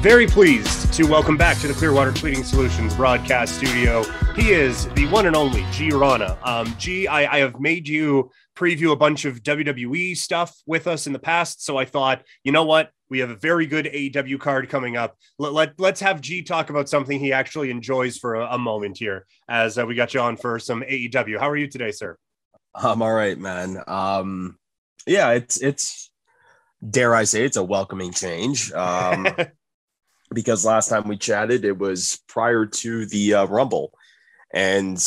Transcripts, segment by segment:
Very pleased to welcome back to the Clearwater Tweeting Solutions broadcast studio. He is the one and only G Ranna. G, I have made you preview a bunch of WWE stuff with us in the past, so I thought, you know what? We have a very good AEW card coming up. Let's have G talk about something he actually enjoys for a moment here, as we got you on for some AEW. How are you today, sir? I'm all right, man. Yeah, it's dare I say it's a welcoming change. Because last time we chatted, it was prior to the Rumble, and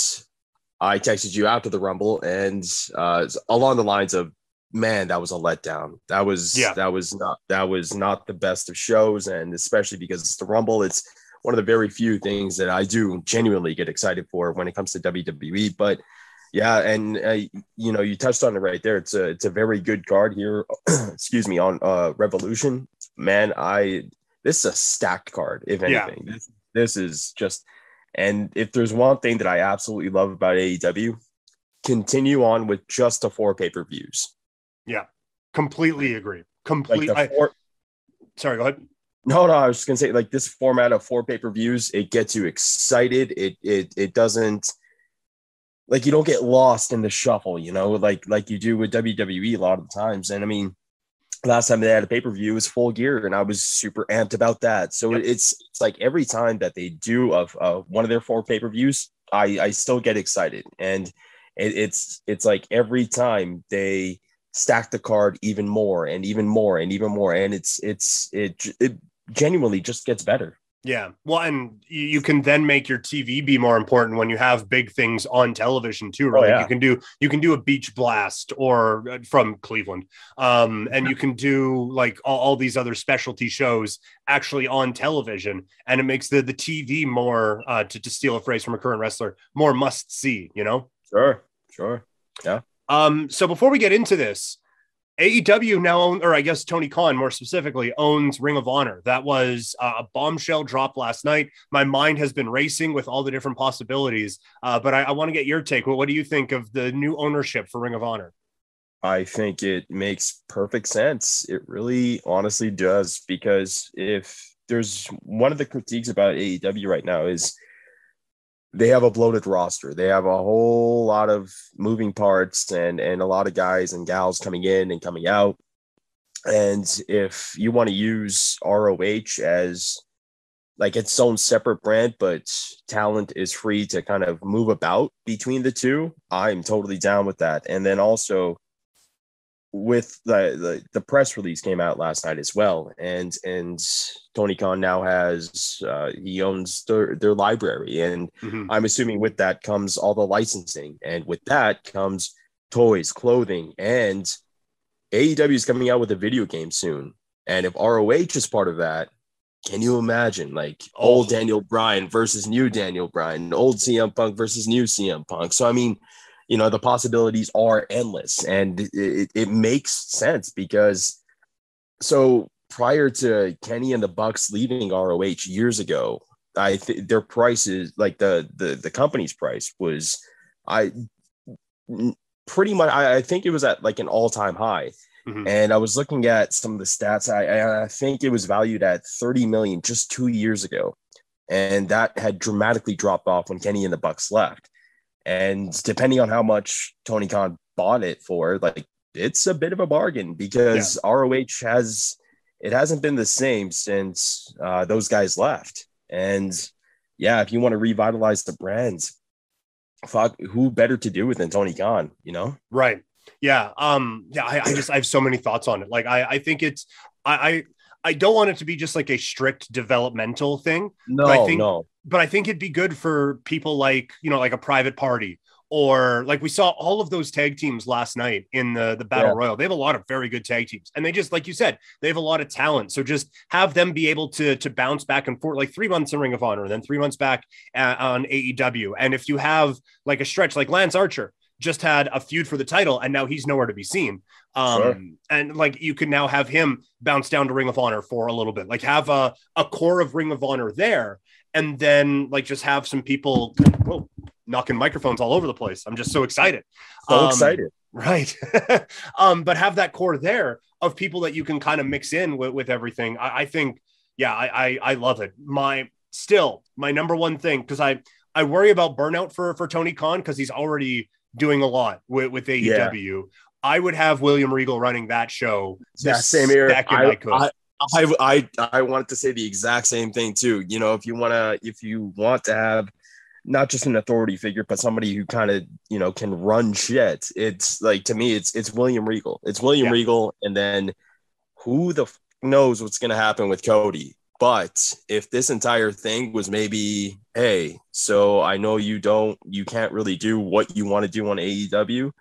I texted you after the Rumble, and along the lines of, "Man, that was a letdown. That was not the best of shows, and especially because it's the Rumble, it's one of the very few things that I do genuinely get excited for when it comes to WWE." But yeah, and you touched on it right there. It's a very good card here. Excuse me, on Revolution, man. This is a stacked card, if anything. Yeah. This is just, and if there's one thing that I absolutely love about AEW, continue on with just the 4 pay-per-views. Yeah, completely agree. Completely. Sorry, go ahead. No, I was just gonna say, like, this format of 4 pay-per-views, it gets you excited. It doesn't, like, you don't get lost in the shuffle, like you do with WWE a lot of the times. And I mean, last time they had a pay-per-view was Full Gear, and I was super amped about that. So yep. It's like every time that they do one of their 4 pay-per-views, I still get excited. And it's like every time they stack the card even more and even more and even more. And it genuinely just gets better. Yeah. Well, and you can then make your TV be more important when you have big things on television too, right? Oh, yeah. You can do a Beach Blast or from Cleveland. And you can do like all these other specialty shows actually on television, and it makes the TV more, to steal a phrase from a current wrestler, more must see, Sure. Yeah. So before we get into this, AEW now or I guess Tony Khan more specifically owns Ring of Honor. That was a bombshell drop last night. My mind has been racing with all the different possibilities, but I want to get your take. What do you think of the new ownership for Ring of Honor? I think it makes perfect sense. It really honestly does, because if there's one of the critiques about AEW right now is they have a bloated roster. They have a whole lot of moving parts and a lot of guys and gals coming in and coming out. And if you want to use ROH as like its own separate brand, but talent is free to kind of move about between the two, I'm totally down with that. And then also with the press release came out last night as well, and Tony Khan now has he owns their library, and mm-hmm. I'm assuming with that comes all the licensing, and with that comes toys, clothing, and AEW is coming out with a video game soon. And if ROH is part of that, can you imagine like old Daniel Bryan versus new Daniel Bryan, old CM Punk versus new CM Punk? So I mean, the possibilities are endless, and it makes sense, because so prior to Kenny and the Bucks leaving ROH years ago, their prices, like the company's price was, pretty much, I think it was at like an all-time high. Mm-hmm. And I was looking at some of the stats. I think it was valued at 30 million just 2 years ago, and that had dramatically dropped off when Kenny and the Bucks left. And depending on how much Tony Khan bought it for, like, it's a bit of a bargain, because ROH hasn't been the same since those guys left. And yeah, if you want to revitalize the brands, fuck, who better to do it than Tony Khan, Right. Yeah. I have so many thoughts on it. Like, I think it's, I don't want it to be just like a strict developmental thing. But I think it'd be good for people like, like a Private Party, or like we saw all of those tag teams last night in the Battle Royal. They have a lot of very good tag teams, and they just, like you said, they have a lot of talent. So just have them be able to bounce back and forth, like 3 months in Ring of Honor, and then 3 months back on AEW. And if you have like a stretch, like Lance Archer just had a feud for the title, and now he's nowhere to be seen. Sure. And like you can now have him bounce down to Ring of Honor for a little bit, like have a core of Ring of Honor there, and then like just have some people knocking microphones all over the place. I'm just so excited. Excited. Right. But have that core there of people that you can kind of mix in with everything. I think Yeah, I love it. My number one thing, because I worry about burnout for Tony Khan because he's already doing a lot with AEW. Yeah. I would have William Regal running that show. Same here. I could. I wanted to say the exact same thing too. You know, if you want to have not just an authority figure, but somebody who kind of, you know, can run shit. It's like, to me, it's William Regal. It's William Regal. And then who the knows what's going to happen with Cody. But if this entire thing was maybe, hey, so I know you can't really do what you want to do on AEW,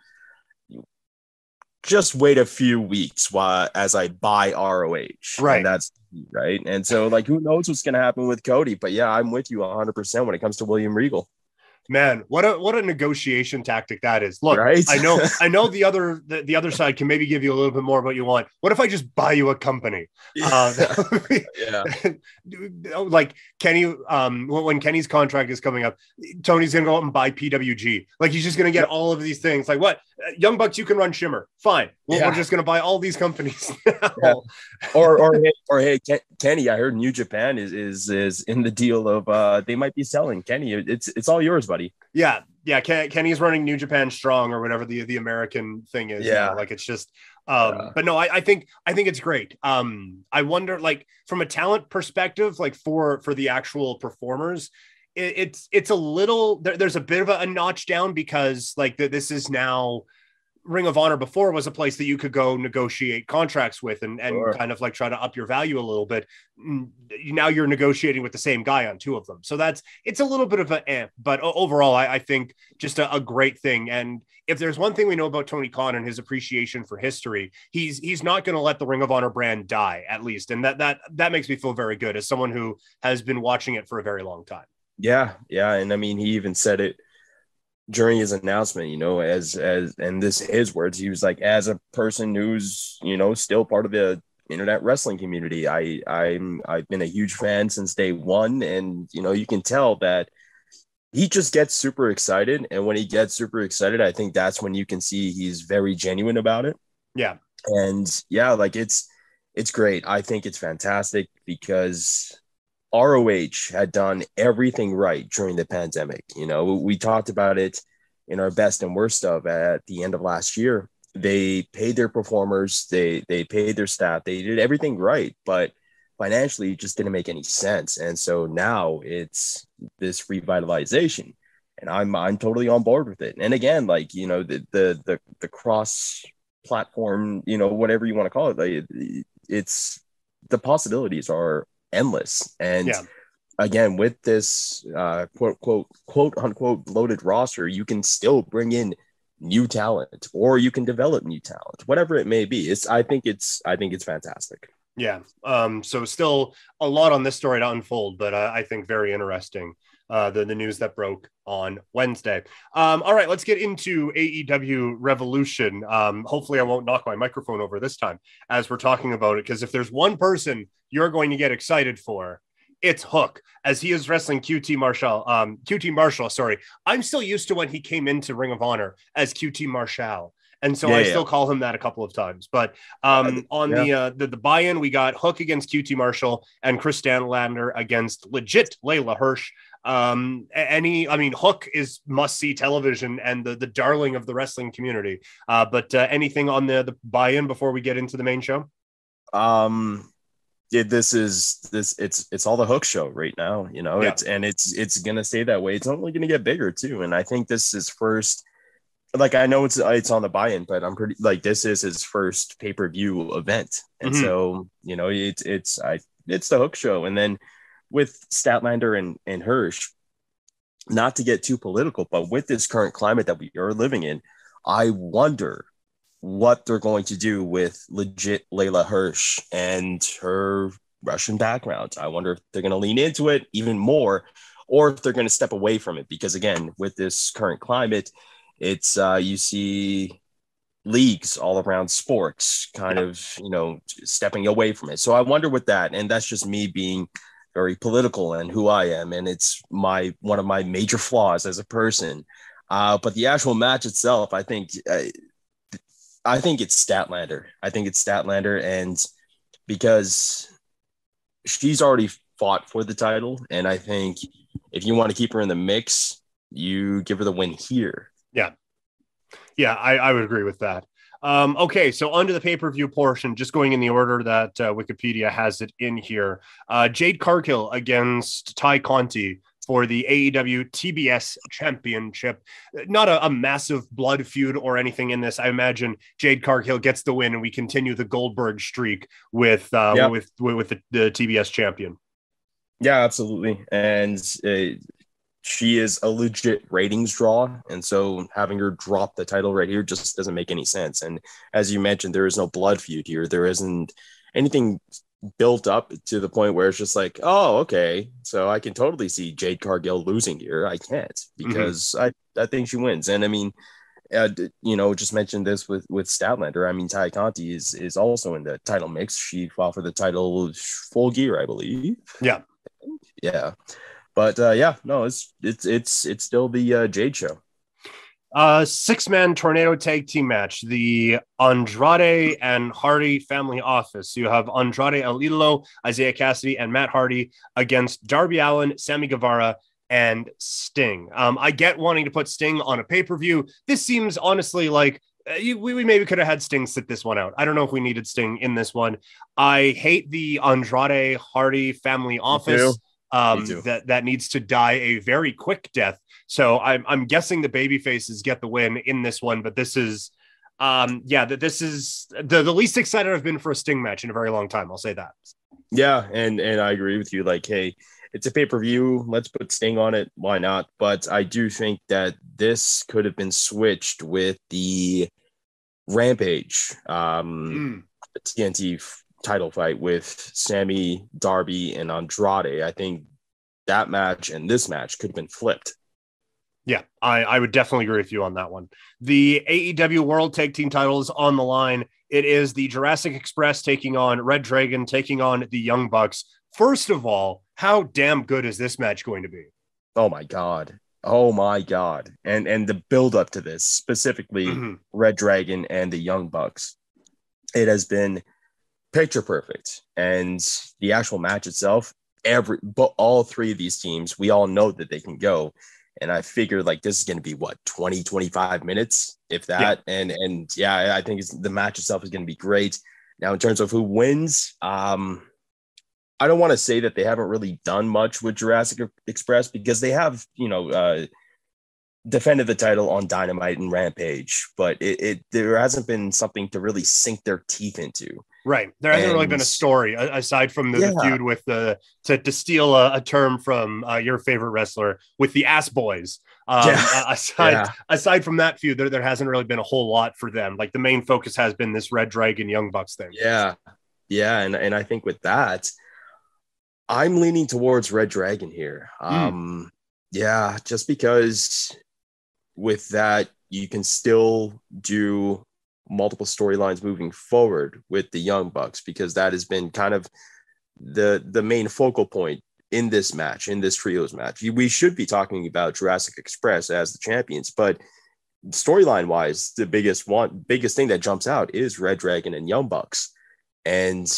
just wait a few weeks as I buy ROH. Right. And that's right. And so, like, who knows what's going to happen with Cody? But yeah, I'm with you 100% when it comes to William Regal. Man, what a negotiation tactic that is. Look, right? I know the other side can maybe give you a little bit more of what you want. What if I just buy you a company? Yeah. Like Kenny, when Kenny's contract is coming up, Tony's gonna go out and buy PWG. Like, he's just gonna get all of these things. Like, what? Young Bucks, you can run Shimmer. Fine. We're just gonna buy all these companies now. Yeah. Or hey, Kenny, I heard New Japan is in the deal of they might be selling Kenny. It's all yours, buddy. Yeah. Kenny's running New Japan Strong or whatever the American thing is. Yeah. Like, it's just but no, I think it's great. I wonder, like, from a talent perspective, like for the actual performers, it's a little, there's a bit of a notch down because, like, this is now Ring of Honor. Before was a place that you could go negotiate contracts with and sure, kind of like try to up your value a little bit. Now you're negotiating with the same guy on two of them. So it's a little bit of an but overall, I think just a great thing. And if there's one thing we know about Tony Khan and his appreciation for history, he's not going to let the Ring of Honor brand die, at least. And that makes me feel very good as someone who has been watching it for a very long time. Yeah. And I mean, he even said it during his announcement, you know, as and this his words, he was like, as a person who's, you know, still part of the internet wrestling community, I've been a huge fan since day one. And, you know, you can tell that he just gets super excited. And when he gets super excited, I think that's when you can see he's very genuine about it. Yeah. And yeah, like it's great. I think it's fantastic because ROH had done everything right during the pandemic. You know, we talked about it in our best and worst of at the end of last year. They paid their performers, they paid their staff, they did everything right, but financially it just didn't make any sense. And so now it's this revitalization, and I'm totally on board with it. And again, like, you know, the cross platform, you know, whatever you want to call it, like, it's the possibilities are endless. And again, with this quote unquote bloated roster, you can still bring in new talent, or you can develop new talent, whatever it may be. I think it's fantastic. Yeah. So still a lot on this story to unfold, but I think very interesting. The news that broke on Wednesday. All right, let's get into AEW Revolution. Hopefully I won't knock my microphone over this time as we're talking about it, because if there's one person you're going to get excited for, it's Hook, as he is wrestling QT Marshall. Sorry. I'm still used to when he came into Ring of Honor as QT Marshall. And so I still call him that a couple of times. But the buy-in, we got Hook against QT Marshall and Chris Stanlander against legit Layla Hirsch. Hook is must-see television and the darling of the wrestling community. But anything on the buy-in before we get into the main show? It's all the Hook show right now, you know. It's gonna stay that way. It's only gonna get bigger too. And I think this is first, like, I know it's on the buy-in, but I'm pretty like this is his first pay-per-view event. And so, you know, it's the Hook show. And then with Statlander and Hirsch, not to get too political, but with this current climate that we are living in, I wonder what they're going to do with legit Layla Hirsch and her Russian background. I wonder if they're going to lean into it even more, or if they're going to step away from it. Because again, with this current climate, it's you see leagues all around sports kind of, you know, stepping away from it. So I wonder with that, and that's just me being very political and who I am, and it's one of my major flaws as a person. But the actual match itself, I think it's Statlander. And because she's already fought for the title, and I think if you want to keep her in the mix, you give her the win here. Yeah, I would agree with that. Okay, so onto the pay-per-view portion, just going in the order that Wikipedia has it in here. Jade Cargill against Ty Conti for the AEW TBS Championship. Not a massive blood feud or anything in this. I imagine Jade Cargill gets the win, and we continue the Goldberg streak with the TBS champion. Yeah, absolutely. And she is a legit ratings draw. And so having her drop the title right here just doesn't make any sense. And as you mentioned, there is no blood feud here. There isn't anything built up to the point where it's just like, oh, okay, so I can totally see Jade Cargill losing here. I can't, because I think she wins. And I mean, just mentioned this with Statlander. I mean, Ty Conti is also in the title mix. She fought for the title Full Gear, I believe. Yeah. But it's still the Jade show. 6-man tornado tag team match, the Andrade and Hardy family office. You have Andrade El Idolo, Isaiah Cassidy, and Matt Hardy against Darby Allin, Sammy Guevara, and Sting. I get wanting to put Sting on a pay-per-view. This seems honestly like we maybe could have had Sting sit this one out. I don't know if we needed Sting in this one. I hate the Andrade Hardy family office. That needs to die a very quick death. So I'm guessing the baby faces get the win in this one, but this is this is the least excited I've been for a Sting match in a very long time. I'll say that. Yeah, and I agree with you. Like, hey, it's a pay-per-view. Let's put Sting on it. Why not? But I do think that this could have been switched with the Rampage TNT title fight with Sammy, Darby, and Andrade. I think that match and this match could have been flipped. Yeah, I would definitely agree with you on that one. The AEW World Tag Team titles on the line. It is the Jurassic Express taking on Red Dragon, taking on the Young Bucks. First of all, how damn good is this match going to be? Oh my God. And the build up to this, specifically Red Dragon and the Young Bucks, it has been picture perfect. And the actual match itself, all three of these teams, we all know that they can go. And I figured like this is going to be 20, 25 minutes, if that. Yeah. And I think the match itself is going to be great. Now, in terms of who wins, I don't want to say that they haven't really done much with Jurassic Express, because they have, defended the title on Dynamite and Rampage, but there hasn't been something to really sink their teeth into. Right. There hasn't really been a story aside from the feud with to steal a term from your favorite wrestler, with the Ass Boys. Aside from that feud, there hasn't really been a whole lot for them. Like, the main focus has been this Red Dragon Young Bucks thing. Yeah. And I think with that, I'm leaning towards Red Dragon here. Just because with that, you can still do multiple storylines moving forward with the Young Bucks, because that has been kind of the main focal point in this match, in this trios match. We should be talking about Jurassic Express as the champions, but storyline wise, the biggest thing that jumps out is Red Dragon and Young Bucks. And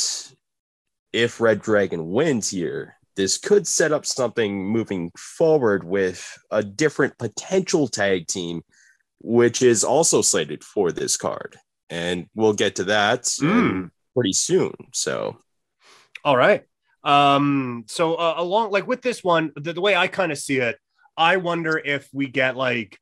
if Red Dragon wins here, this could set up something moving forward with a different potential tag team, which is also slated for this card. And we'll get to that pretty soon. So, all right. Along like with this one, the way I kind of see it, I wonder if we get like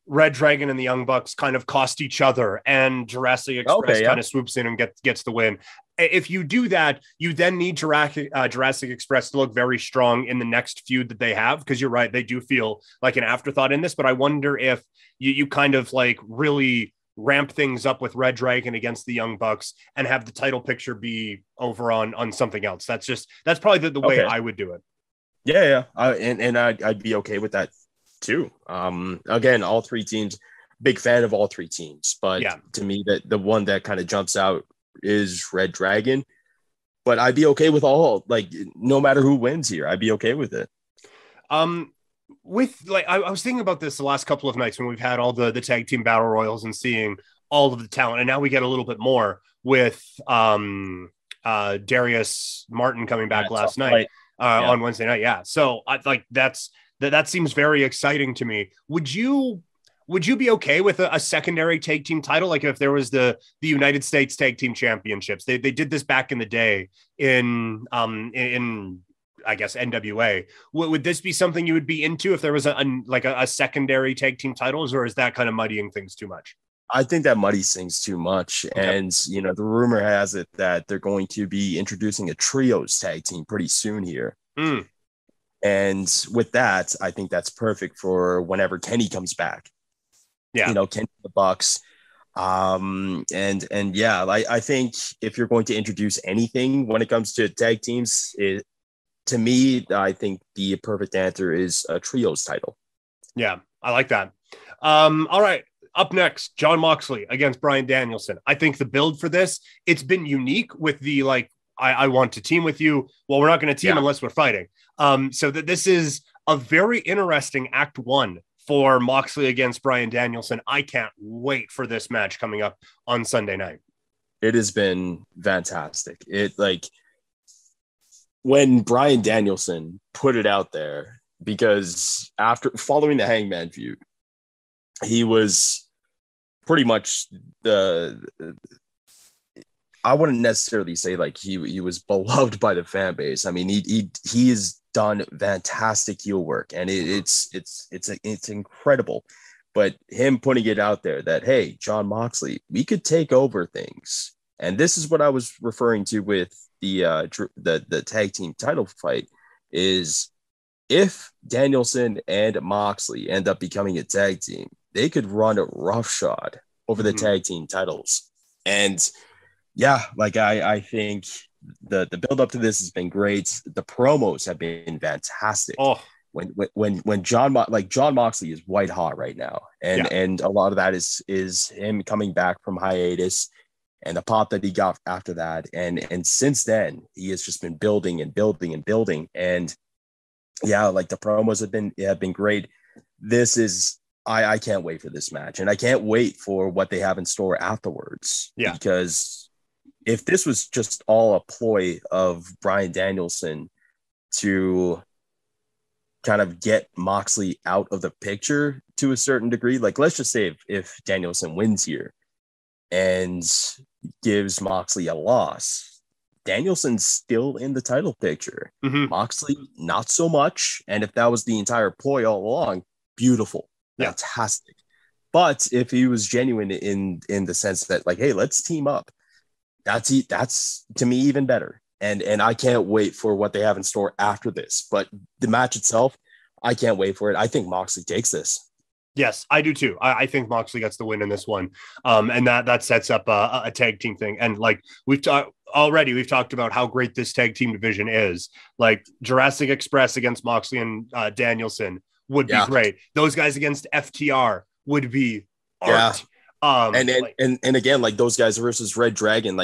Red Dragon and the Young Bucks kind of cost each other, and Jurassic Express kind of swoops in and gets the win. If you do that, you then need Jurassic Express to look very strong in the next feud that they have, because you're right, they do feel like an afterthought in this. But I wonder if you kind of like really ramp things up with Red Dragon against the Young Bucks and have the title picture be over on something else. That's probably the way I would do it. Yeah. I'd be okay with that too. Again, all three teams, big fan of all three teams, but to me, that the one that kind of jumps out is Red Dragon. But I'd be okay with all, like, no matter who wins here, I'd be okay with it. With like, I was thinking about this the last couple of nights when we've had all the tag team battle royals and seeing all of the talent, and now we get a little bit more with Darius Martin coming back last night on Wednesday night. Yeah. So I like that seems very exciting to me. Would you be okay with a secondary tag team title? Like if there was the United States Tag Team Championships, they did this back in the day in I guess NWA. Would this be something you would be into if there was a secondary tag team titles, or is that kind of muddying things too much? I think that muddies things too much. Okay. And, the rumor has it that they're going to be introducing a trios tag team pretty soon here. And with that, I think that's perfect for whenever Kenny comes back. Yeah. Kenny the Bucks. I think if you're going to introduce anything when it comes to tag teams, to me, I think the perfect answer is a trios title. Yeah, I like that. All right. Up next, Jon Moxley against Bryan Danielson. I think the build for this, it's been unique with the I want to team with you. Well, we're not going to team unless we're fighting. So that this is a very interesting Act 1 for Moxley against Bryan Danielson. I can't wait for this match coming up on Sunday night. It has been fantastic. When Bryan Danielson put it out there, because after following the Hangman feud, he was pretty much I wouldn't necessarily say he was beloved by the fan base. I mean, he has done fantastic heel work, and it's incredible. But him putting it out there that, hey, Jon Moxley, we could take over things, and this is what I was referring to with the tag team title fight, is if Danielson and Moxley end up becoming a tag team, they could run a roughshod over the tag team titles. And I think the build up to this has been great. The promos have been fantastic. Oh, when Jon Moxley is white hot right now, and a lot of that is him coming back from hiatus and the pop that he got after that, and since then he has just been building and building and building. And the promos have been great. This is I can't wait for this match, and I can't wait for what they have in store afterwards. Yeah, because if this was just all a ploy of Bryan Danielson to kind of get Moxley out of the picture to a certain degree, let's just say if Danielson wins here and gives Moxley a loss, Danielson's still in the title picture. Moxley, not so much. And if that was the entire ploy all along, beautiful. Fantastic. But if he was genuine in the sense that hey, let's team up, that's to me even better. And I can't wait for what they have in store after this. But the match itself, I can't wait for it. I think Moxley takes this. Yes, I do too. I think Moxley gets the win in this one. And that sets up a tag team thing. And we've talked about how great this tag team division is. Jurassic Express against Moxley and Danielson would be great. Those guys against FTR would be art. And again, those guys versus Red Dragon,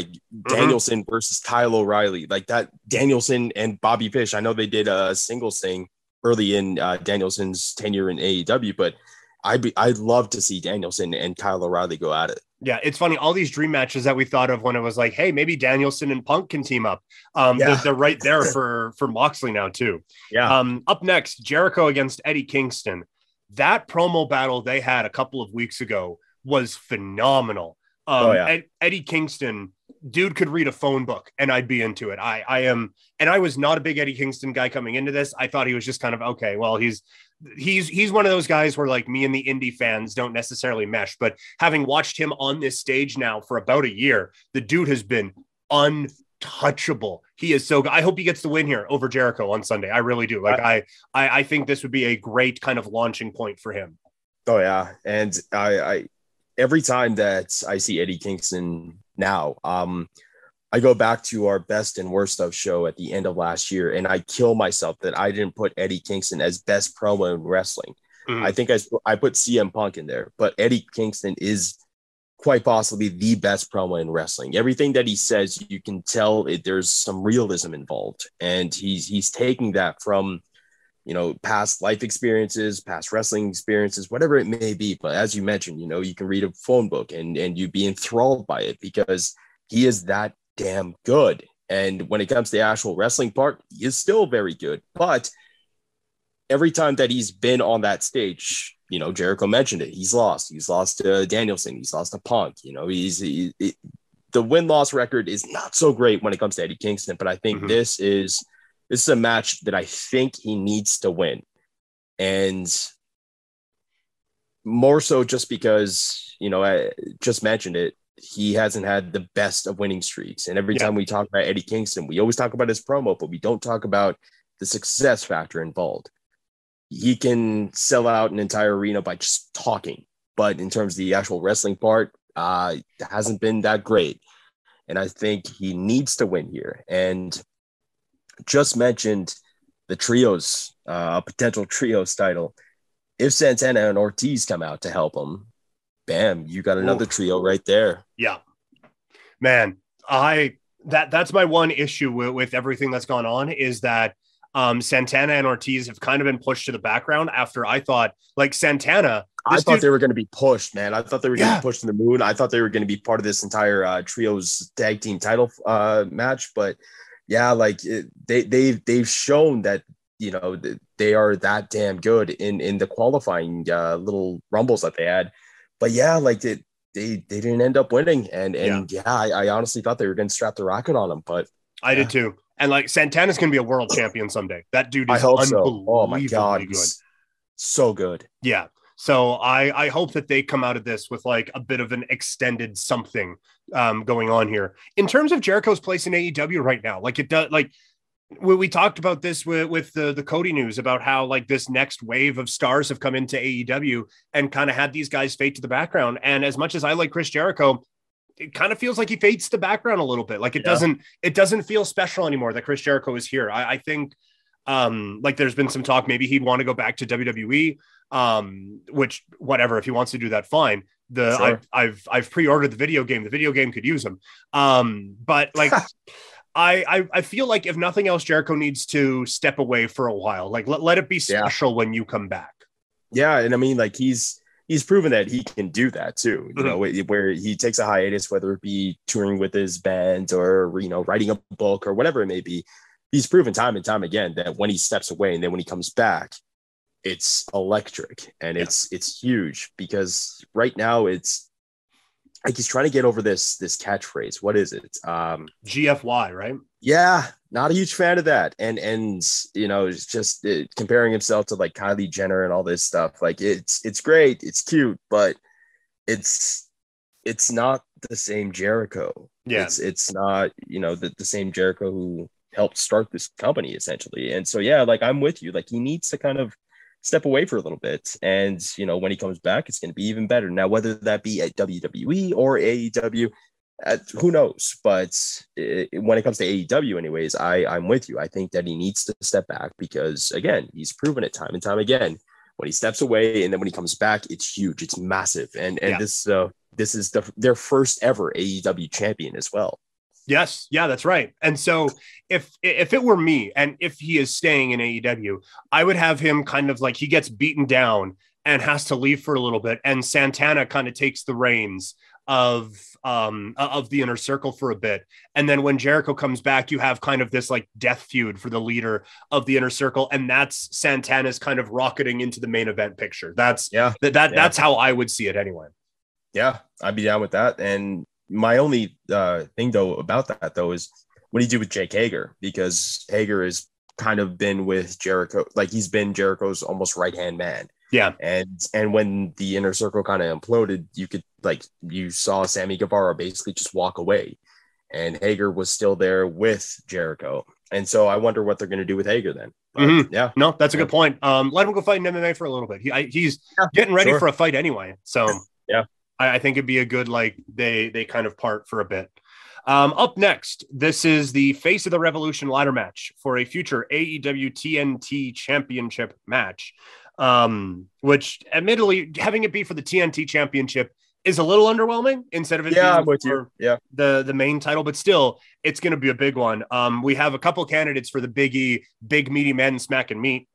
Danielson versus Kyle O'Reilly, that Danielson and Bobby Fish. I know they did a singles thing early in Danielson's tenure in AEW, but I'd love to see Danielson and Kyle O'Reilly go at it. Yeah, it's funny. All these dream matches that we thought of when it was hey, maybe Danielson and Punk can team up. They're right there for Moxley now too. Yeah. Up next, Jericho against Eddie Kingston. That promo battle they had a couple of weeks ago was phenomenal. Eddie Kingston, dude could read a phone book and I'd be into it. I was not a big Eddie Kingston guy coming into this. I thought he was just kind of, okay, well, he's one of those guys where me and the indie fans don't necessarily mesh, but having watched him on this stage now for about a year, the dude has been untouchable. He is so good. I hope he gets the win here over Jericho on Sunday. I really do. I think this would be a great kind of launching point for him. Oh yeah. And I every time that I see Eddie Kingston now, I go back to our best and worst of show at the end of last year, and I kill myself that I didn't put Eddie Kingston as best promo in wrestling. I think I put CM Punk in there, but Eddie Kingston is quite possibly the best promo in wrestling. Everything that he says, you can tell there's some realism involved, and he's taking that from past life experiences, past wrestling experiences, whatever it may be. But as you mentioned, you can read a phone book and you'd be enthralled by it because he is that damn good. And when it comes to the actual wrestling part, he is still very good. But every time that he's been on that stage, you know, Jericho mentioned it. He's lost. He's lost to Danielson. He's lost to Punk. You know, the win-loss record is not so great when it comes to Eddie Kingston. But I think this is a match that I think he needs to win. And more so just because, you know, I just mentioned it, he hasn't had the best of winning streaks. And every time we talk about Eddie Kingston, we always talk about his promo, but we don't talk about the success factor involved. He can sell out an entire arena by just talking, but in terms of the actual wrestling part, it hasn't been that great. And I think he needs to win here. And just mentioned the trios, potential trios title. If Santana and Ortiz come out to help him, bam, you got another trio right there. Yeah, man, that's my one issue with everything that's gone on is that Santana and Ortiz have kind of been pushed to the background after I thought like Santana. I thought they were going to be pushed, man. I thought they were going to be pushed to the moon. I thought they were going to be part of this entire trios tag team title match. But yeah, like they've shown that, you know, they are that damn good in the qualifying little rumbles that they had. But yeah, like they didn't end up winning. And I honestly thought they were going to strap the rocket on them, but I did too. And like Santana's going to be a world champion someday. That dude is unbelievably Oh my God. good. So good. Yeah. So I hope that they come out of this with like a bit of an extended something going on here. In terms of Jericho's place in AEW right now, like it does, like we talked about this with the Cody news about how like this next wave of stars have come into AEW and kind of had these guys fade to the background. And as much as I like Chris Jericho, it kind of feels like he fades to the background a little bit. Like it doesn't feel special anymore that Chris Jericho is here. I think like there's been some talk, maybe he'd want to go back to WWE, which whatever, if he wants to do that, fine. I've pre-ordered the video game. The video game could use him. But like, I feel like if nothing else, Jericho needs to step away for a while. Like let it be special when you come back. Yeah. And I mean, like he's proven that he can do that too, you know, where he takes a hiatus, whether it be touring with his band or, you know, writing a book or whatever it may be. He's proven time and time again that when he steps away and then when he comes back, it's electric and it's huge, because right now it's like he's trying to get over this catchphrase. What is it? GFY, right? Yeah, not a huge fan of that. And you know, it's just comparing himself to like Kylie Jenner and all this stuff. Like it's great, it's cute, but it's not the same Jericho. Yeah, it's not, you know, the same Jericho who helped start this company essentially. And so yeah, like I'm with you. Like he needs to kind of step away for a little bit, and you know, when he comes back, it's going to be even better. Now, whether that be at WWE or AEW, who knows? But when it comes to AEW, anyways, I'm with you. I think that he needs to step back because, again, he's proven it time and time again. When he steps away and then when he comes back, it's huge, it's massive, and this is their first ever AEW champion as well. Yes. Yeah, that's right. And so if it were me and if he is staying in AEW, I would have him kind of like he gets beaten down and has to leave for a little bit. And Santana kind of takes the reins of the Inner Circle for a bit. And then when Jericho comes back, you have kind of this like death feud for the leader of the Inner Circle. And that's Santana's kind of rocketing into the main event picture. That's how I would see it anyway. Yeah, I'd be down with that. And my only thing though about that though is what do you do with Jake Hager? Because Hager has kind of been with Jericho, like he's been Jericho's almost right-hand man. Yeah. And when the Inner Circle kind of imploded, you saw Sammy Guevara basically just walk away, and Hager was still there with Jericho. And so I wonder what they're going to do with Hager then. But, yeah. No, that's a good point. Let him go fight in MMA for a little bit. He's getting ready for a fight anyway. So yeah. I think it'd be a good, like they kind of part for a bit. Up next, this is the Face of the Revolution ladder match for a future AEW TNT Championship match, which admittedly having it be for the TNT Championship is a little underwhelming instead of it being I'm with you. the main title, but still it's going to be a big one. We have a couple candidates for the Big E, Big Meaty Men Smack and Meat,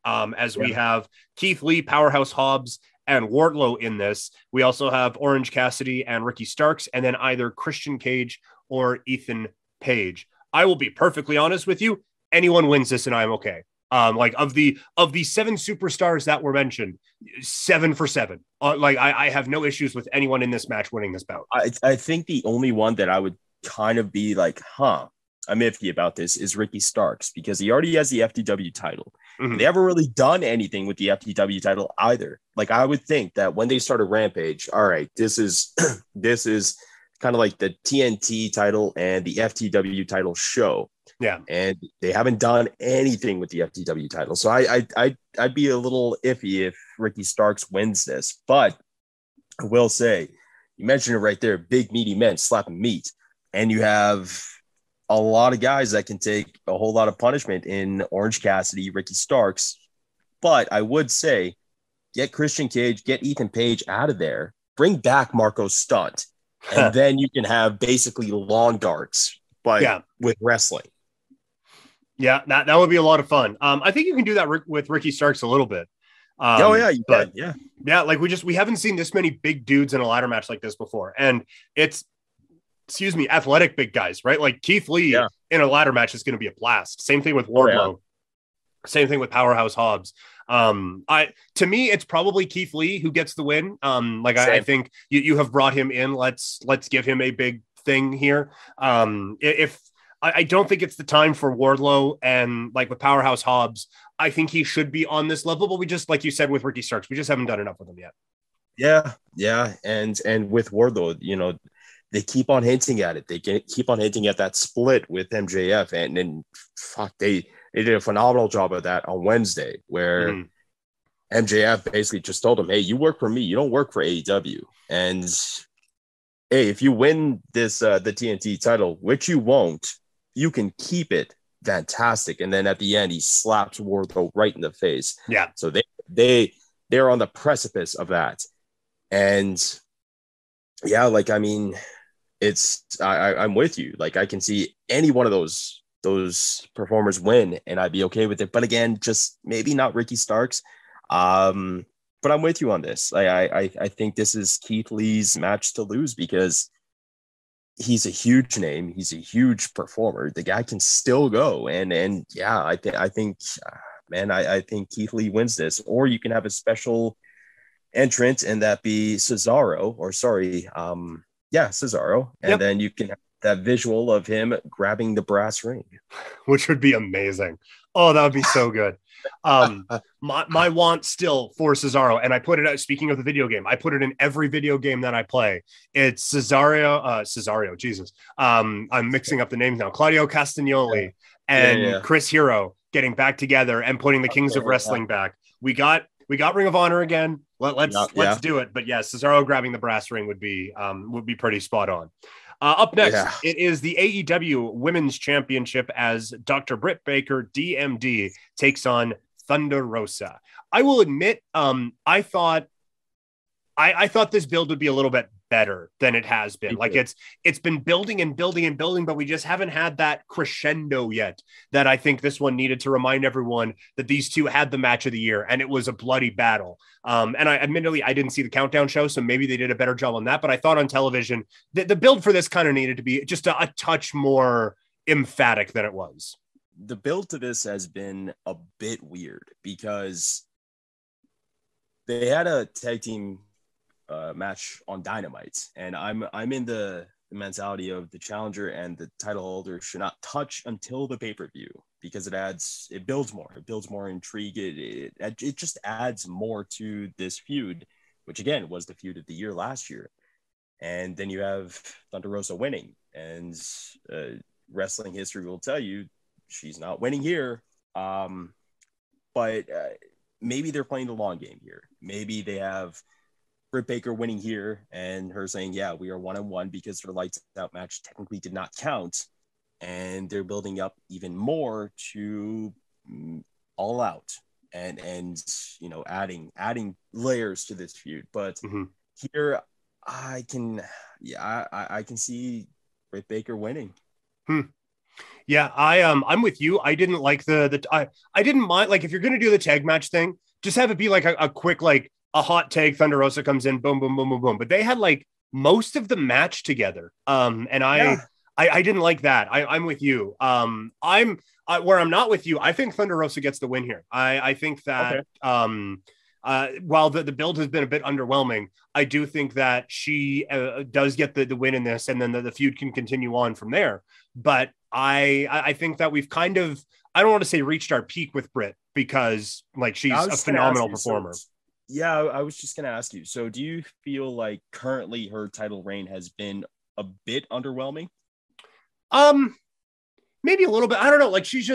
we have Keith Lee, Powerhouse Hobbs, and Wardlow in this. We also have Orange Cassidy and Ricky Starks, and then either Christian Cage or Ethan Page. I will be perfectly honest with you. Anyone wins this and I'm okay. Like of the 7 superstars that were mentioned, 7 for 7. I have no issues with anyone in this match winning this bout. I think the only one that I would kind of be like, I'm iffy about this is Ricky Starks, because he already has the FTW title. Mm-hmm. They haven't really done anything with the FTW title either. Like, I would think that when they started Rampage, all right, this is kind of like the TNT title and the FTW title show. Yeah. And they haven't done anything with the FTW title. So I'd be a little iffy if Ricky Starks wins this. But I will say, you mentioned it right there, big meaty men slapping meat. And you have a lot of guys that can take a whole lot of punishment in Orange Cassidy, Ricky Starks. But I would say, get Christian Cage, get Ethan Page out of there, bring back Marco Stunt, and then you can have basically lawn darts, but with wrestling. Yeah, that would be a lot of fun. I think you can do that with Ricky Starks a little bit. You can. Yeah. Like we haven't seen this many big dudes in a ladder match like this before, and it's, athletic big guys, right? Like Keith Lee in a ladder match is going to be a blast. Same thing with Wardlow. Same thing with Powerhouse Hobbs. To me, it's probably Keith Lee who gets the win. I think you have brought him in. Let's give him a big thing here. If I don't think it's the time for Wardlow, and like with Powerhouse Hobbs, I think he should be on this level, but we just, like you said, with Ricky Starks, we just haven't done enough with him yet. Yeah. And with Wardlow, they keep on hinting at it. They keep on hinting at that split with MJF, and they did a phenomenal job of that on Wednesday, where MJF basically just told him, hey, you work for me, you don't work for AEW. And hey, if you win this the TNT title, which you won't, you can keep it. Fantastic. And then at the end, he slaps Wardlow right in the face. Yeah. So they're on the precipice of that. And yeah, like, I mean, I'm with you. Like, I can see any one of those performers win and I'd be okay with it. But again, just maybe not Ricky Starks. But I'm with you on this. I think this is Keith Lee's match to lose, because he's a huge name. He's a huge performer. The guy can still go. And yeah, I think Keith Lee wins this. Or you can have a special entrant and that be Cesaro, Cesaro. And then you can have that visual of him grabbing the brass ring, which would be amazing. Oh, that would be so good. My want still for Cesaro, and I put it out, speaking of the video game, I put it in every video game that I play. It's Cesaro, Jesus. I'm mixing up the names now. Claudio Castagnoli and Chris Hero getting back together and putting the Kings of Wrestling back. We got Ring of Honor again. Let's do it. But yeah, Cesaro grabbing the brass ring would be pretty spot on. Up next, it is the AEW Women's Championship as Dr. Britt Baker, DMD, takes on Thunder Rosa. I will admit, I thought this build would be a little bit better than it has been. Like it's been building and building and building, but we just haven't had that crescendo yet that I think this one needed to remind everyone that these two had the match of the year and it was a bloody battle. And I admittedly, I didn't see the countdown show, so maybe they did a better job on that, but I thought on television that the build for this kind of needed to be just a touch more emphatic than it was. The build to this has been a bit weird because they had a tag team match on Dynamite, and I'm in the mentality of the challenger and the title holder should not touch until the pay-per-view, because it builds more intrigue. It just adds more to this feud, which again was the feud of the year last year. And then you have Thunder Rosa winning, and wrestling history will tell you she's not winning here. But maybe they're playing the long game here. Maybe they have Britt Baker winning here and her saying, yeah, we are 1-1 because her lights out match technically did not count. And they're building up even more to All Out and adding layers to this feud. But here I can see Britt Baker winning. Yeah, I'm with you. I didn't like I didn't mind, like, if you're gonna do the tag match thing, just have it be like a quick, like a hot tag. Thunder Rosa comes in, boom, boom, boom, boom, boom. But they had like most of the match together. And I I didn't like that. I'm with you. Where I'm not with you. I think Thunder Rosa gets the win here. I think that while the build has been a bit underwhelming, I do think that she does get the win in this, and then the feud can continue on from there. But I think that we've kind of, I don't want to say reached our peak with Britt, because like she's a phenomenal performer. I was just going to ask you. So do you feel like currently her title reign has been a bit underwhelming? Maybe a little bit. I don't know. Like she's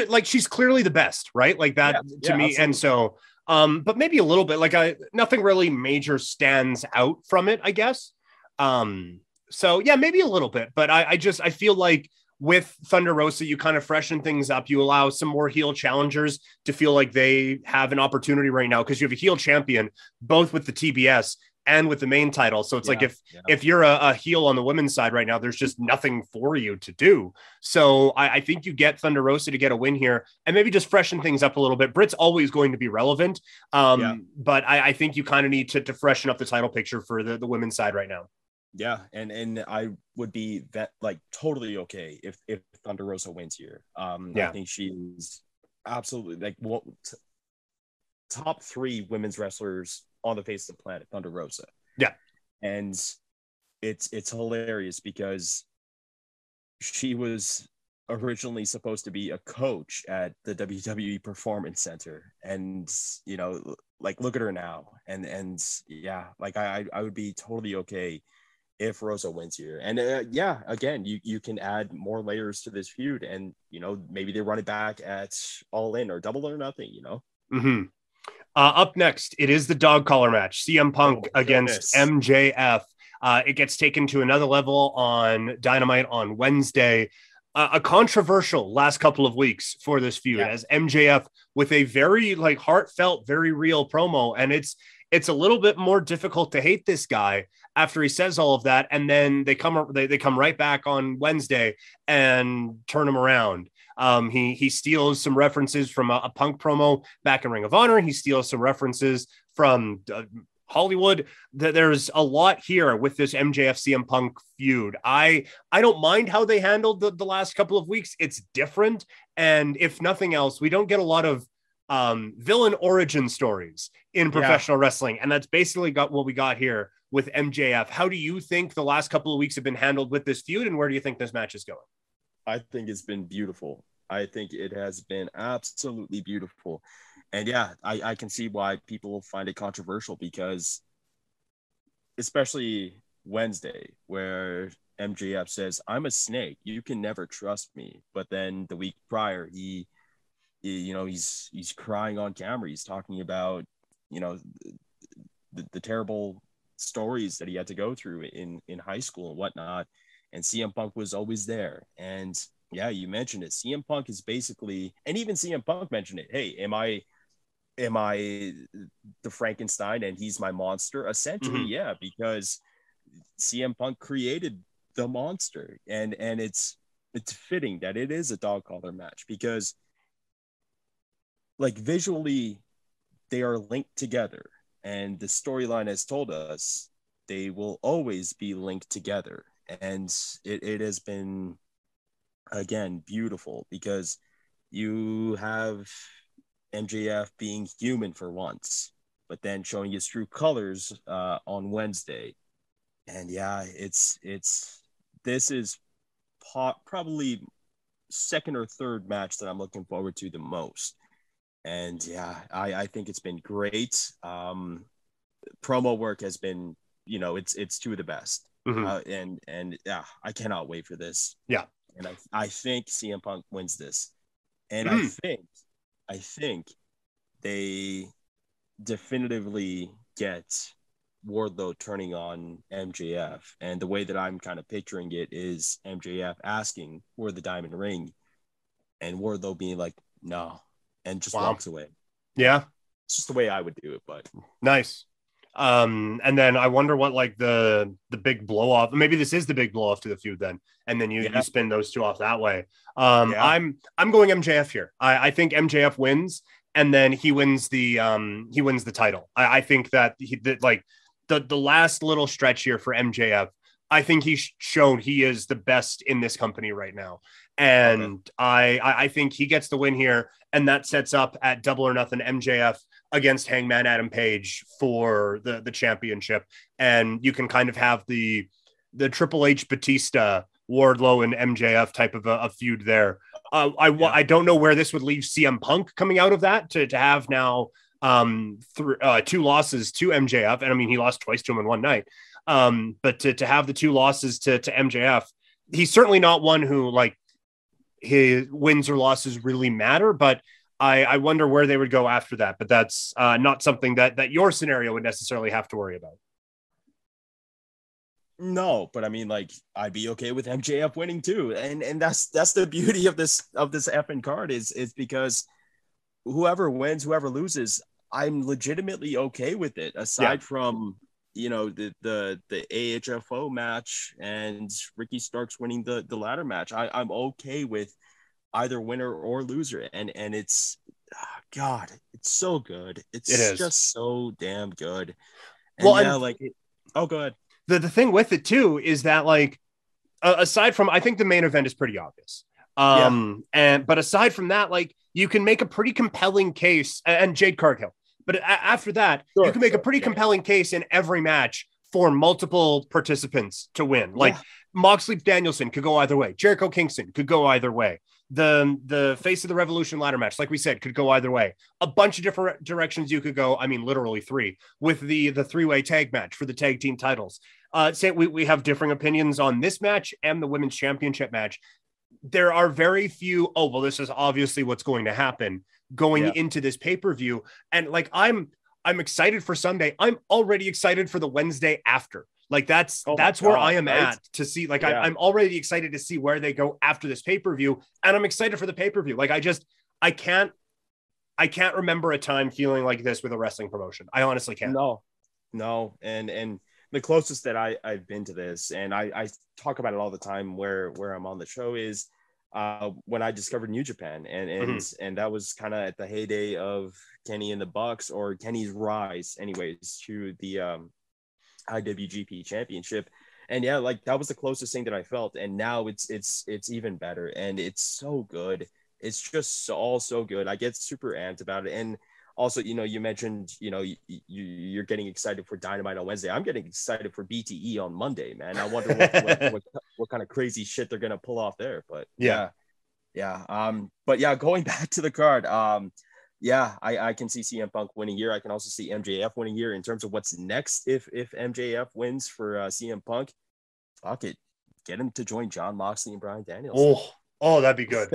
like, she's clearly the best, right? Like that to me. Absolutely. And so, but maybe a little bit, like nothing really major stands out from it, I guess. So yeah, maybe a little bit, but I feel like with Thunder Rosa, you kind of freshen things up. You allow some more heel challengers to feel like they have an opportunity right now, because you have a heel champion, both with the TBS and with the main title. So it's like, if you're a heel on the women's side right now, there's just nothing for you to do. So I think you get Thunder Rosa to get a win here and maybe just freshen things up a little bit. Britt's always going to be relevant. But I think you kind of need to freshen up the title picture for the women's side right now. Yeah, and I would be like totally okay if Thunder Rosa wins here. I think she's absolutely like top 3 women's wrestlers on the face of the planet, Thunder Rosa. Yeah, and it's hilarious because she was originally supposed to be a coach at the WWE Performance Center, and like look at her now, and yeah, like I would be totally okay if Rosa wins here. And again, you can add more layers to this feud, and maybe they run it back at All In or Double or Nothing. Mm-hmm. Up next, it is the dog collar match, CM Punk against MJF. It gets taken to another level on Dynamite on Wednesday. A controversial last couple of weeks for this feud, as MJF with a very like heartfelt, very real promo, and it's a little bit more difficult to hate this guy after he says all of that, and then they come right back on Wednesday and turn him around. He steals some references from a Punk promo back in Ring of Honor. He steals some references from Hollywood. There's a lot here with this MJF CM Punk feud. I don't mind how they handled the last couple of weeks. It's different, and if nothing else, we don't get a lot of villain origin stories in professional wrestling, and that's basically what we got here with MJF. How do you think the last couple of weeks have been handled with this feud, and where do you think this match is going? I think it's been beautiful. I think it has been absolutely beautiful. And I can see why people find it controversial, because especially Wednesday, where MJF says, "I'm a snake, you can never trust me." But then the week prior, he's crying on camera. He's talking about, the terrible stories that he had to go through in high school and whatnot. And CM Punk was always there. And you mentioned it. CM Punk is basically, and even CM Punk mentioned it. Hey, am I the Frankenstein and he's my monster? Essentially, because CM Punk created the monster, and it's fitting that it is a dog collar match, because like visually they are linked together, and the storyline has told us they will always be linked together. And it has been, again, beautiful, because you have MJF being human for once, but then showing his true colors on Wednesday. And this is probably second or third match that I'm looking forward to the most. And I think it's been great. Promo work has been, it's two of the best. Mm-hmm. And I cannot wait for this. Yeah. And I think CM Punk wins this. And I think they definitively get Wardlow turning on MJF. And the way that I'm kind of picturing it is MJF asking for the diamond ring and Wardlow being like, no, and just walks away. Yeah. It's just the way I would do it, but nice. And then I wonder what like the big blow off, maybe this is the big blow off to the feud then, and then you spin those two off that way. I'm going MJF here. I think MJF wins, and then he wins the title. I think that the last little stretch here for MJF, I think he's shown he is the best in this company right now. And I think he gets the win here. And that sets up at Double or Nothing MJF against Hangman Adam Page for the championship. And you can kind of have the Triple H Batista, Wardlow and MJF type of a feud there. I don't know where this would leave CM Punk coming out of that to have now 2 losses to MJF. And I mean, he lost twice to him in one night. But to have the 2 losses to MJF, he's certainly not one who like his wins or losses really matter, but I wonder where they would go after that. But that's not something that your scenario would necessarily have to worry about. No, but I mean, like, I'd be okay with MJF winning too, and that's the beauty of this effing card is because whoever wins, whoever loses, I'm legitimately okay with it. Aside from the AHFO match and Ricky Starks winning the ladder match, I'm okay with either winner or loser, and it's God, it's so good. It's just so damn good. And go ahead. The thing with it too is that like aside from I think the main event is pretty obvious. But aside from that, like you can make a pretty compelling case and Jade Cargill. But after that, you can make a pretty compelling case in every match for multiple participants to win. Like Moxley Danielson could go either way. Jericho Kingston could go either way. The Face of the Revolution ladder match, like we said, could go either way. A bunch of different directions you could go. I mean, literally 3 with the 3-way tag match for the tag team titles. Say we have differing opinions on this match and the women's championship match. There are very few. Oh, well, this is obviously what's going to happen going into this pay-per-view. And like, I'm excited for Sunday. I'm already excited for the Wednesday after. Like that's where I am at to see, like, I'm already excited to see where they go after this pay-per-view. And I'm excited for the pay-per-view. Like I can't remember a time feeling like this with a wrestling promotion. I honestly can't. No. And the closest that I've been to this, and I talk about it all the time where I'm on the show, is when I discovered New Japan, and that was kind of at the heyday of Kenny and the Bucks, or Kenny's rise anyways to the IWGP Championship. And like that was the closest thing that I felt, and now it's even better, and it's so good. It's just all so good. I get super amped about it. And also, you mentioned, you're getting excited for Dynamite on Wednesday. I'm getting excited for BTE on Monday, man. I wonder what kind of crazy shit they're gonna pull off there. But going back to the card, I can see CM Punk winning here. I can also see MJF winning here. In terms of what's next, if MJF wins for CM Punk, fuck it, get him to join Jon Moxley and Bryan Danielson. Oh, that'd be good.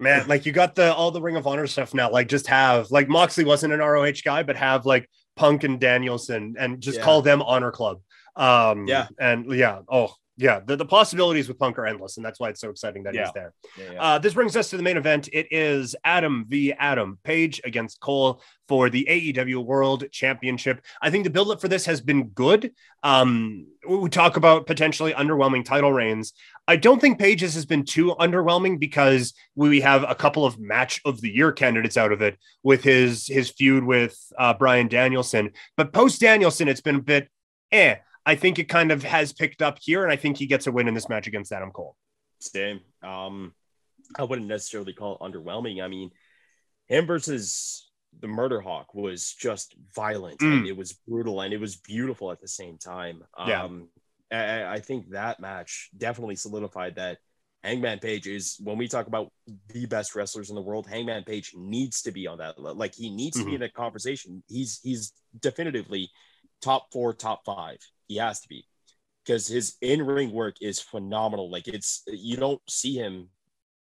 Man, like you got all the Ring of Honor stuff now. Like just have like Moxley wasn't an ROH guy, but have like Punk and Danielson and just call them Honor Club. The possibilities with Punk are endless, and that's why it's so exciting that he's there. This brings us to the main event. It is Adam v. Adam Page against Cole for the AEW World Championship. I think the build-up for this has been good. We talk about potentially underwhelming title reigns. I don't think Page's has been too underwhelming because we have a couple of match of the year candidates out of it with his feud with Bryan Danielson. But post Danielson, it's been a bit I think it kind of has picked up here, and I think he gets a win in this match against Adam Cole. Same. I wouldn't necessarily call it underwhelming. I mean, him versus the Murder Hawk was just violent, and it was brutal, and it was beautiful at the same time. I think that match definitely solidified that Hangman Page is, when we talk about the best wrestlers in the world, Hangman Page needs to be on that. Like, he needs to be in that conversation. He's definitively top 4, top 5. He has to be, because his in-ring work is phenomenal. Like, you don't see him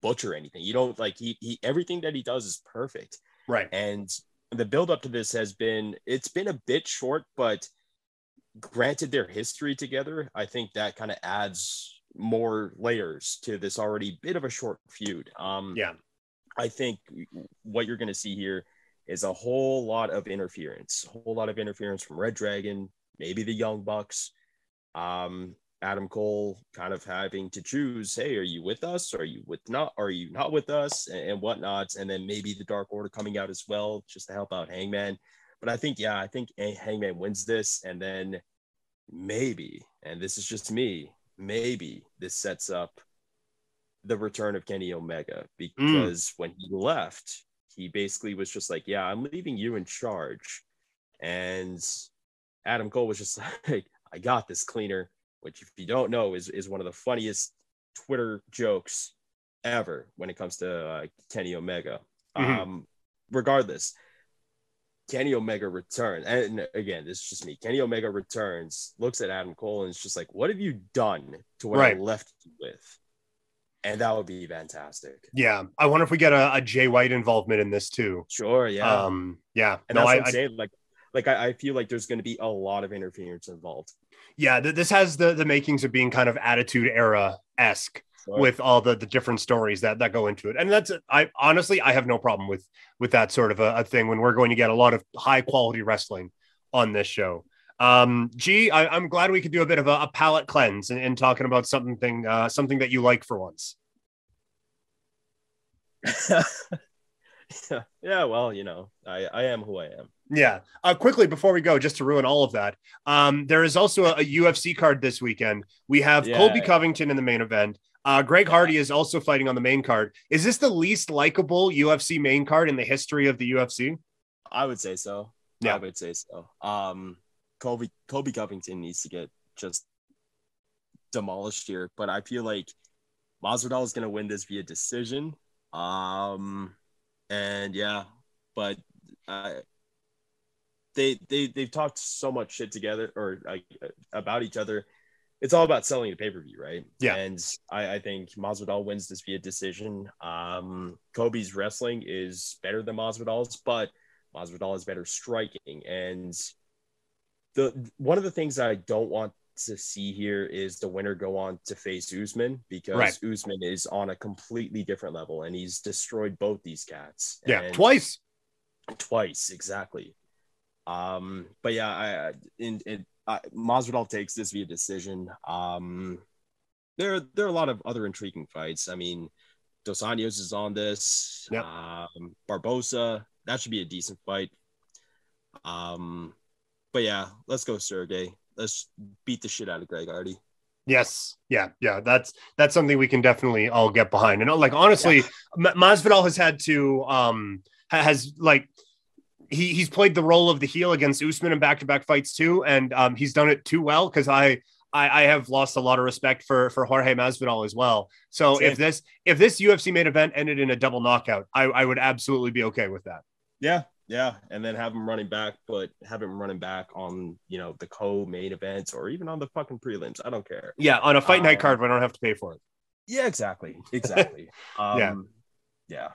butcher anything. You don't, like, he everything that he does is perfect. Right. And the build up to this it's been a bit short, but granted their history together, I think that kind of adds more layers to this already bit of a short feud. I think what you're going to see here is a whole lot of interference from Red Dragon, maybe the Young Bucks, Adam Cole kind of having to choose, hey, are you with us? Are you not with us, and whatnot? And then maybe the Dark Order coming out as well, just to help out Hangman. But I think Hangman wins this, and then maybe, and this is just me, maybe this sets up the return of Kenny Omega, because when he left, he basically was just like, yeah, I'm leaving you in charge. And Adam Cole was just like, I got this, cleaner, which, if you don't know, is one of the funniest Twitter jokes ever when it comes to Kenny Omega. Regardless, Kenny Omega returns, and again, this is just me. Kenny Omega returns, looks at Adam Cole, and it's just like, what have you done to what I left you with? And that would be fantastic. Yeah. I wonder if we get a Jay White involvement in this too. Sure. Yeah. Yeah. And that's what I'm saying. I feel like there's going to be a lot of interference involved. Yeah. This has the makings of being kind of Attitude Era-esque with all the different stories that go into it. And I honestly have no problem with that sort of a thing when we're going to get a lot of high quality wrestling on this show. G, I'm glad we could do a bit of a palate cleanse and talking about something that you like for once. Yeah, well, I am who I am. Yeah. Quickly before we go, just to ruin all of that, there is also a UFC card this weekend. We have Colby Covington in the main event. Greg Hardy is also fighting on the main card. Is this the least likable UFC main card in the history of the UFC? I would say so. Yeah, I would say so. Colby Covington needs to get just demolished here, but I feel like Masvidal is going to win this via decision. And yeah, but they've talked so much shit together or about each other. It's all about selling the pay-per-view, right? Yeah. And I think Masvidal wins this via decision. Kobe's wrestling is better than Masvidal's, but Masvidal is better striking. And one of the things I don't want to see here is the winner go on to face Usman, because Usman is on a completely different level and he's destroyed both these cats. Yeah, twice, exactly. But yeah, Masvidal takes this via decision. There are a lot of other intriguing fights. I mean, Dos Anjos is on this. Yep. Barbosa, that should be a decent fight. But yeah, let's go, Sergey. Let's beat the shit out of Greg Hardy. Yes. Yeah. That's something we can definitely all get behind. And honestly, Masvidal has had to, he's played the role of the heel against Usman in back-to-back fights too. And he's done it too well, because I have lost a lot of respect for Jorge Masvidal as well. So same. if this UFC main event ended in a double knockout, I would absolutely be okay with that. Yeah. And then have him running back on, the co-main events or even on the fucking prelims. I don't care. Yeah. On a fight night card, we don't have to pay for it. Yeah, exactly. Yeah.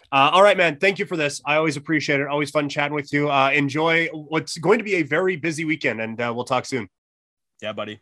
All right, man. Thank you for this. I always appreciate it. Always fun chatting with you. Enjoy what's going to be a very busy weekend, and we'll talk soon. Yeah, buddy.